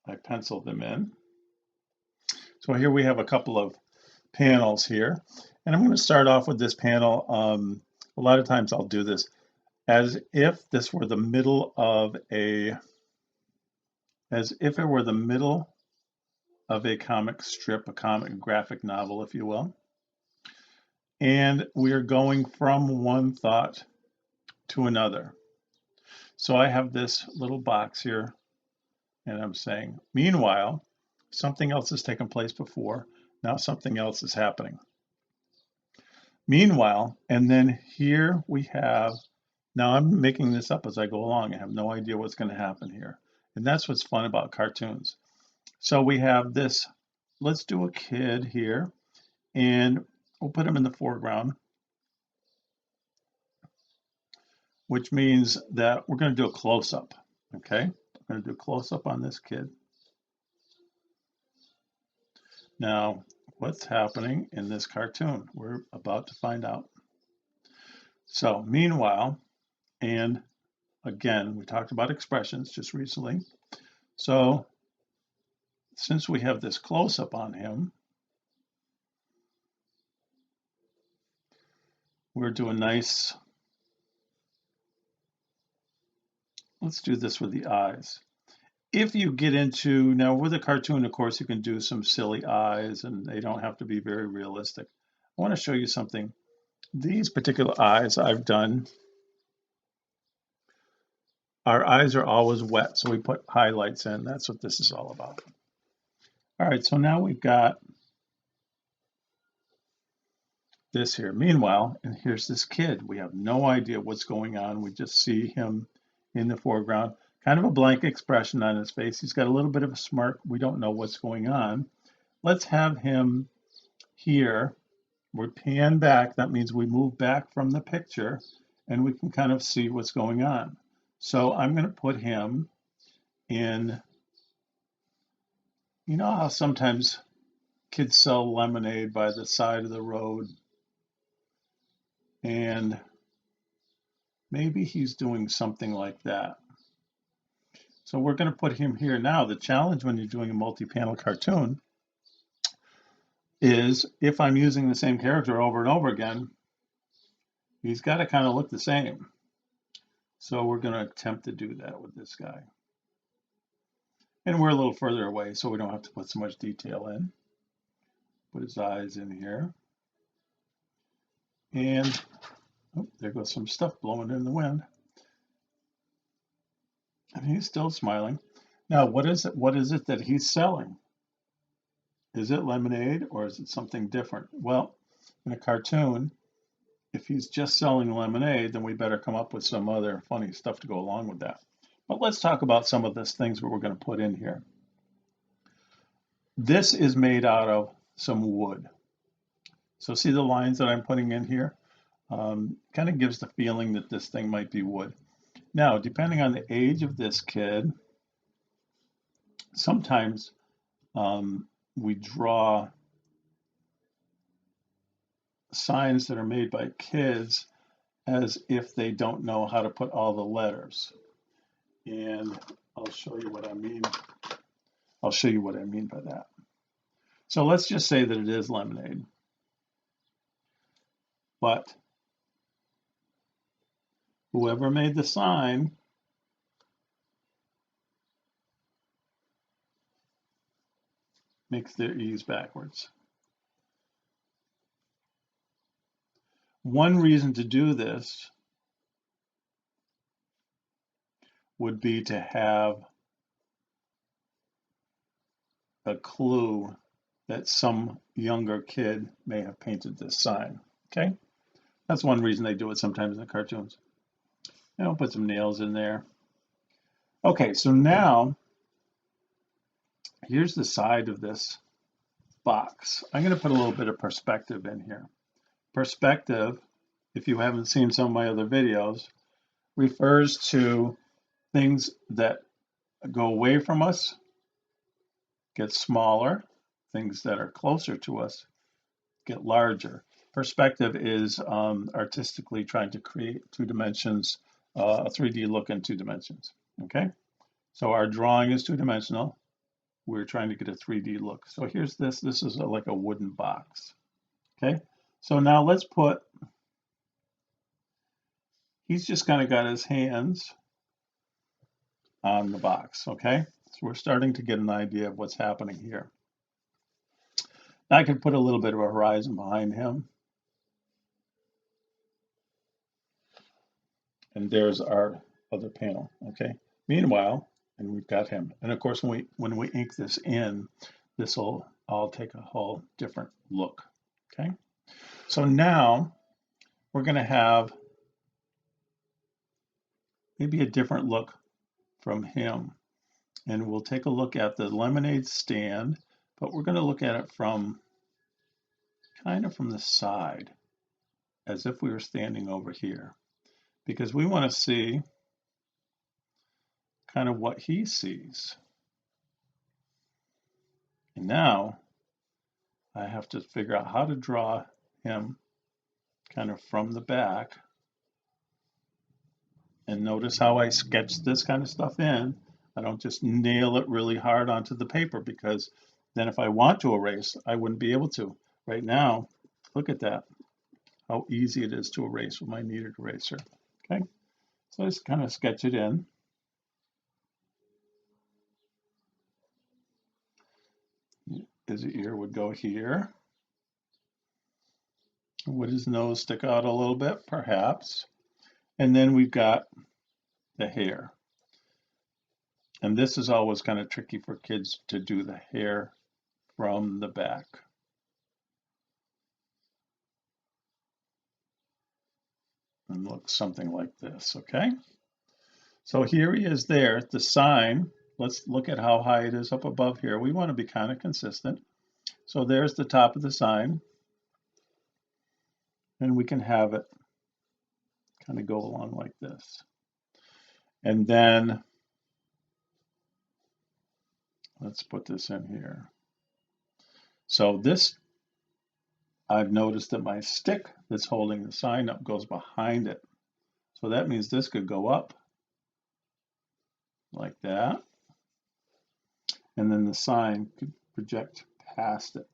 I penciled them in. So here we have a couple of panels here. And I'm going to start off with this panel. A lot of times I'll do this as if this were the middle of as if it were the middle of a comic strip, a comic graphic novel, if you will. And we are going from one thought to another. So I have this little box here, and I'm saying, meanwhile, something else has taken place before. Now something else is happening. Meanwhile, and then here we have, now I'm making this up as I go along. I have no idea what's going to happen here. And that's what's fun about cartoons. So we have this, let's do a kid here, and we'll put him in the foreground, which means that we're going to do a close-up, okay? We're going to do a close-up on this kid. Now, what's happening in this cartoon? We're about to find out. So, meanwhile, and again, we talked about expressions just recently. So, since we have this close-up on him, we're doing nice. Let's do this with the eyes. If you get into, now with a cartoon, of course, you can do some silly eyes and they don't have to be very realistic. I want to show you something. These particular eyes I've done, our eyes are always wet, so we put highlights in. That's what this is all about. All right, so now we've got this here. Meanwhile, and here's this kid. We have no idea what's going on. We just see him in the foreground. Kind of a blank expression on his face. He's got a little bit of a smirk. We don't know what's going on. Let's have him here. We pan back. That means we move back from the picture and we can kind of see what's going on. So I'm going to put him in, you know how sometimes kids sell lemonade by the side of the road, and maybe he's doing something like that. So we're going to put him here. Now, the challenge when you're doing a multi-panel cartoon is if I'm using the same character over and over again, he's got to kind of look the same. So we're going to attempt to do that with this guy. And we're a little further away, so we don't have to put so much detail in. Put his eyes in here. And oh, there goes some stuff blowing in the wind. And he's still smiling. Now, what is it that he's selling? Is it lemonade or is it something different? Well, in a cartoon, if he's just selling lemonade, then we better come up with some other funny stuff to go along with that. But let's talk about some of these things that we're going to put in here. This is made out of some wood. So see the lines that I'm putting in here? Kind of gives the feeling that this thing might be wood. Now, depending on the age of this kid, sometimes we draw signs that are made by kids as if they don't know how to put all the letters. And I'll show you what I mean. I'll show you what I mean by that. So let's just say that it is lemonade. But whoever made the sign makes their E's backwards. One reason to do this would be to have a clue that some younger kid may have painted this sign, okay? That's one reason they do it sometimes in the cartoons. And I'll put some nails in there. Okay, so now, here's the side of this box. I'm going to put a little bit of perspective in here. Perspective, if you haven't seen some of my other videos, refers to things that go away from us, get smaller, things that are closer to us get larger. Perspective is artistically trying to create 2 dimensions, a 3D look in 2 dimensions, okay? So our drawing is 2-dimensional. we're trying to get a 3D look. So here's this. This is like a wooden box. Okay. So now let's put, he's just kind of got his hands on the box. Okay. So we're starting to get an idea of what's happening here. Now I could put a little bit of a horizon behind him. And there's our other panel. Okay. Meanwhile, and we've got him. And of course, when we ink this in, this will all take a whole different look. Okay. So now we're going to have maybe a different look from him. And we'll take a look at the lemonade stand, but we're going to look at it from kind of from the side, as if we were standing over here, because we want to see kind of what he sees. And now I have to figure out how to draw him kind of from the back. And notice how I sketch this kind of stuff in. I don't just nail it really hard onto the paper, because then if I want to erase, I wouldn't be able to. Right now, look at that, how easy it is to erase with my kneaded eraser. Okay, so I just kind of sketch it in. His ear would go here. Would his nose stick out a little bit? Perhaps. And then we've got the hair. And this is always kind of tricky for kids to do the hair from the back. And looks something like this, okay? So here he is there, the sign. Let's look at how high it is up above here. We want to be kind of consistent. So there's the top of the sign. And we can have it kind of go along like this. And then let's put this in here. So this, I've noticed that my stick that's holding the sign up goes behind it. So that means this could go up like that. And then the sign could project past it.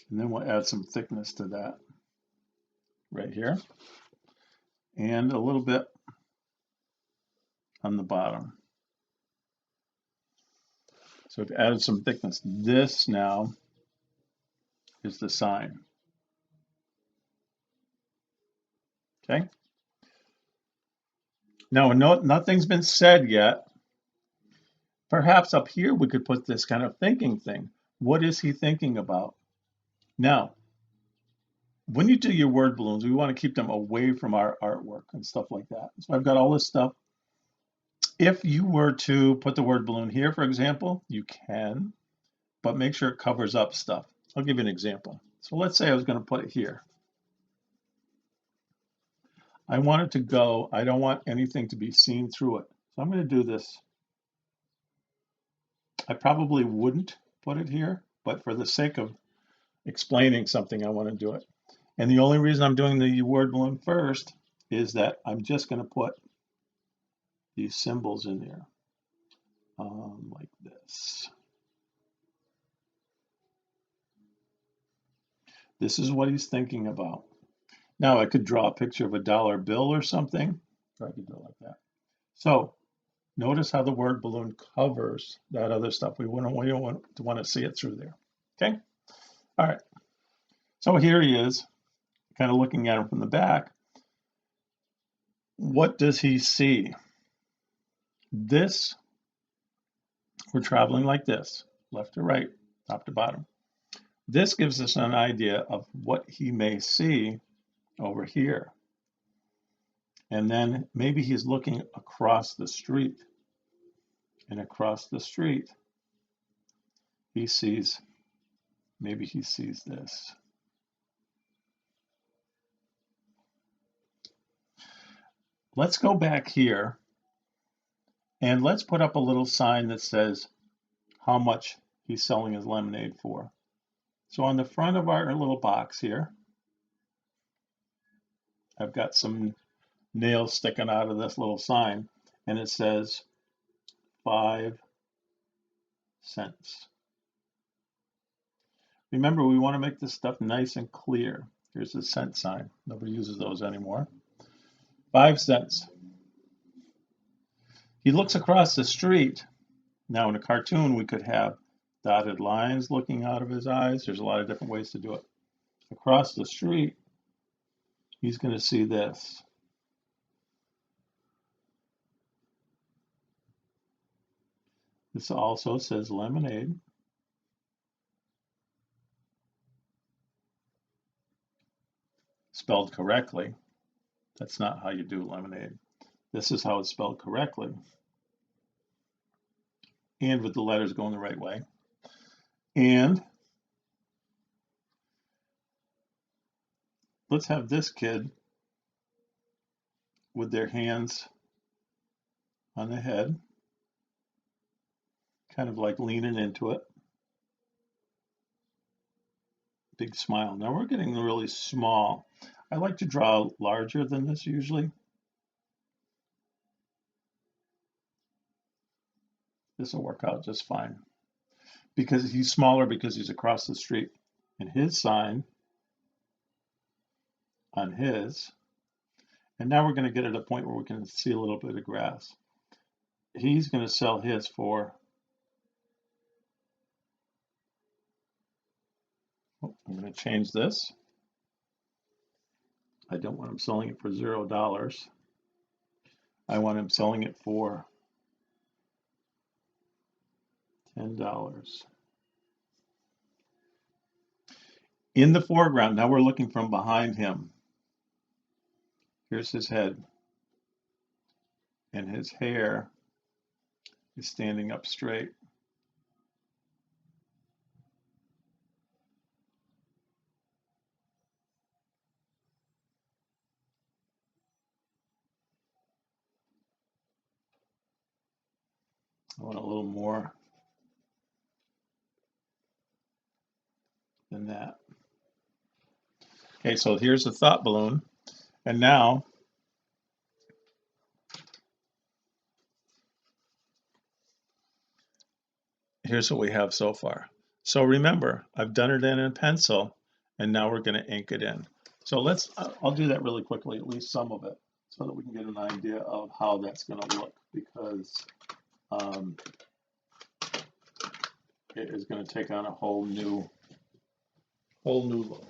And then we'll add some thickness to that right here. And a little bit on the bottom. So I've added some thickness. This now is the sign. Okay. Now, nothing's been said yet. Perhaps up here we could put this kind of thinking thing. What is he thinking about? Now, when you do your word balloons, we want to keep them away from our artwork and stuff like that. So I've got all this stuff. If you were to put the word balloon here, for example, you can, but make sure it covers up stuff. I'll give you an example. So let's say I was going to put it here. I want it to go, I don't want anything to be seen through it. So I'm going to do this. I probably wouldn't put it here, but for the sake of explaining something, I want to do it. And the only reason I'm doing the word balloon first is that I'm just going to put these symbols in there, like this. This is what he's thinking about. Now I could draw a picture of a dollar bill or something, or I could do it like that. So notice how the word balloon covers that other stuff. We don't want to see it through there. Okay. All right. So here he is, kind of looking at him from the back. What does he see? This, we're traveling like this, left to right, top to bottom. This gives us an idea of what he may see over here. And then maybe he's looking across the street. And across the street, he sees, maybe he sees this. Let's go back here and let's put up a little sign that says how much he's selling his lemonade for. So on the front of our little box here, I've got some nails sticking out of this little sign, and it says $5. cents. Remember, we want to make this stuff nice and clear. Here's the cent sign. Nobody uses those anymore. 5 cents. He looks across the street. Now, in a cartoon, we could have dotted lines looking out of his eyes. There's a lot of different ways to do it. Across the street, he's going to see this. This also says lemonade. Spelled correctly. That's not how you do lemonade. This is how it's spelled correctly. And with the letters going the right way. And let's have this kid with their hands on the head, kind of like leaning into it. Big smile. Now we're getting really small. I like to draw larger than this usually. This will work out just fine. Because he's smaller because he's across the street. And his sign on his. And now we're going to get at a point where we can see a little bit of grass. He's going to sell his for, oh, I'm going to change this. I don't want him selling it for $0. I want him selling it for $10. In the foreground, now we're looking from behind him. Here's his head. And his hair is standing up straight. I want a little more than that. Okay, so here's the thought balloon. And now here's what we have so far. So remember, I've done it in pencil, and now we're going to ink it in. So I'll do that really quickly, at least some of it, so that we can get an idea of how that's going to look, because it is going to take on a whole new look.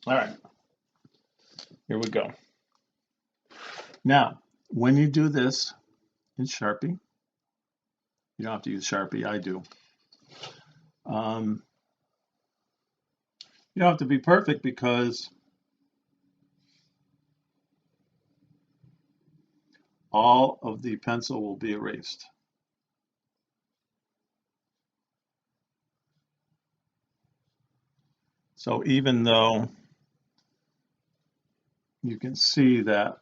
All right, here we go. Now, when you do this in Sharpie, you don't have to use Sharpie, I do. You don't have to be perfect because all of the pencil will be erased. So even though you can see that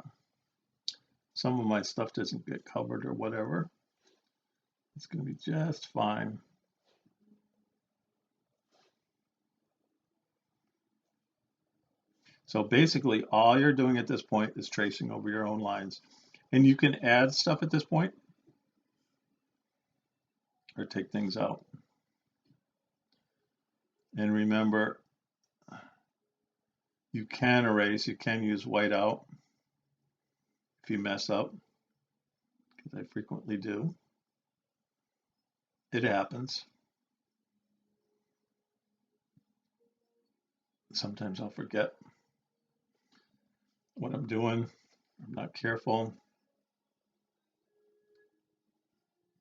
some of my stuff doesn't get covered or whatever, it's going to be just fine. So basically all you're doing at this point is tracing over your own lines. And you can add stuff at this point or take things out. And remember, you can erase, you can use whiteout if you mess up, because I frequently do. It happens. Sometimes I'll forget what I'm doing. I'm not careful.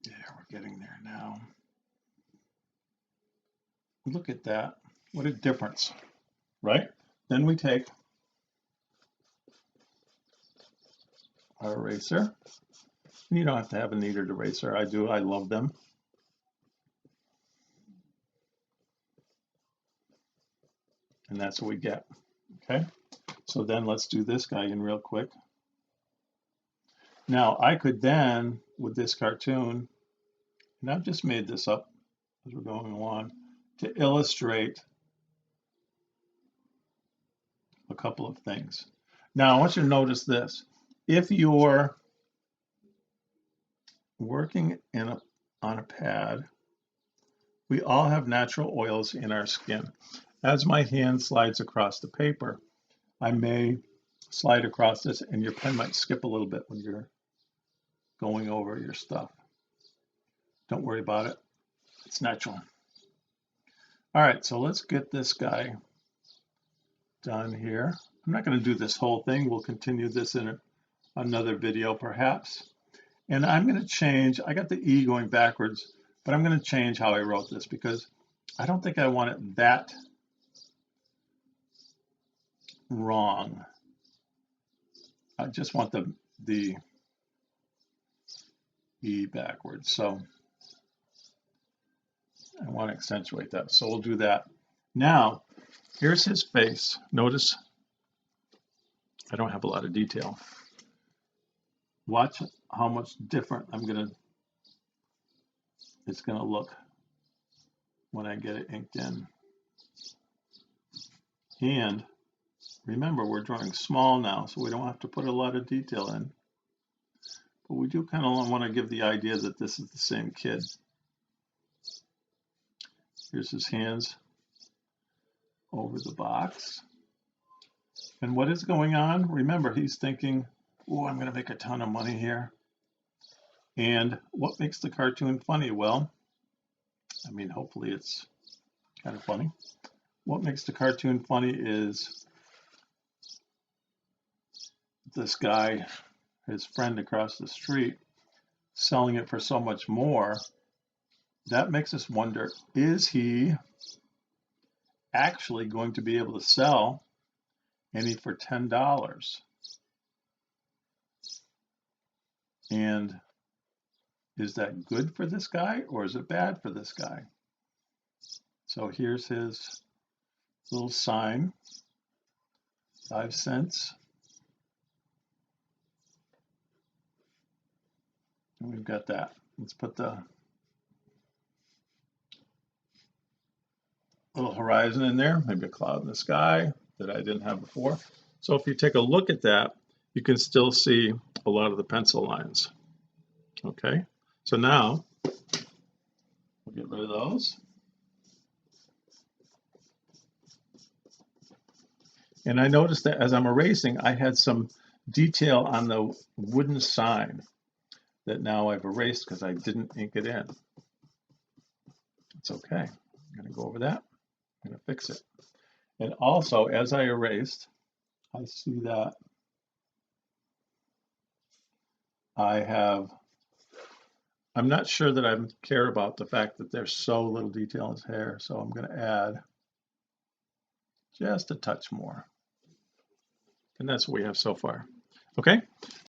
Yeah, we're getting there now. Look at that. What a difference, right? Then we take our eraser. You don't have to have a kneaded eraser. I do. I love them. And that's what we get. Okay. So then let's do this guy in real quick. Now I could then, with this cartoon, and I've just made this up as we're going along, to illustrate a couple of things. Now I want you to notice this. If your working on a pad, we all have natural oils in our skin. As my hand slides across the paper, I may slide across this and your pen might skip a little bit when you're going over your stuff. Don't worry about it. It's natural. All right, so let's get this guy done here. I'm not going to do this whole thing. We'll continue this in another video perhaps. And I'm going to change, I got the E going backwards, but I'm going to change how I wrote this because I don't think I want it that wrong. I just want the E backwards. So I want to accentuate that. So we'll do that. Now, here's his face. Notice I don't have a lot of detail. Watch how much different it's gonna look when I get it inked in. And remember, we're drawing small now, so we don't have to put a lot of detail in. But we do kind of want to give the idea that this is the same kid. Here's his hands over the box. And what is going on? Remember, he's thinking, oh, I'm going to make a ton of money here. And what makes the cartoon funny? Well, I mean, hopefully it's kind of funny. What makes the cartoon funny is this guy, his friend across the street, selling it for so much more. That makes us wonder, is he actually going to be able to sell any for $10? And is that good for this guy or is it bad for this guy? So here's his little sign, 5 cents. And we've got that. Let's put the little horizon in there, maybe a cloud in the sky that I didn't have before. So if you take a look at that, you can still see a lot of the pencil lines. Okay, so now we'll get rid of those. And I noticed that as I'm erasing, I had some detail on the wooden sign that now I've erased because I didn't ink it in. It's okay. I'm going to go over that. I'm going to fix it. And also, as I erased, I see that I'm not sure that I care about the fact that there's so little detail in his hair, so I'm going to add just a touch more. And that's what we have so far. Okay.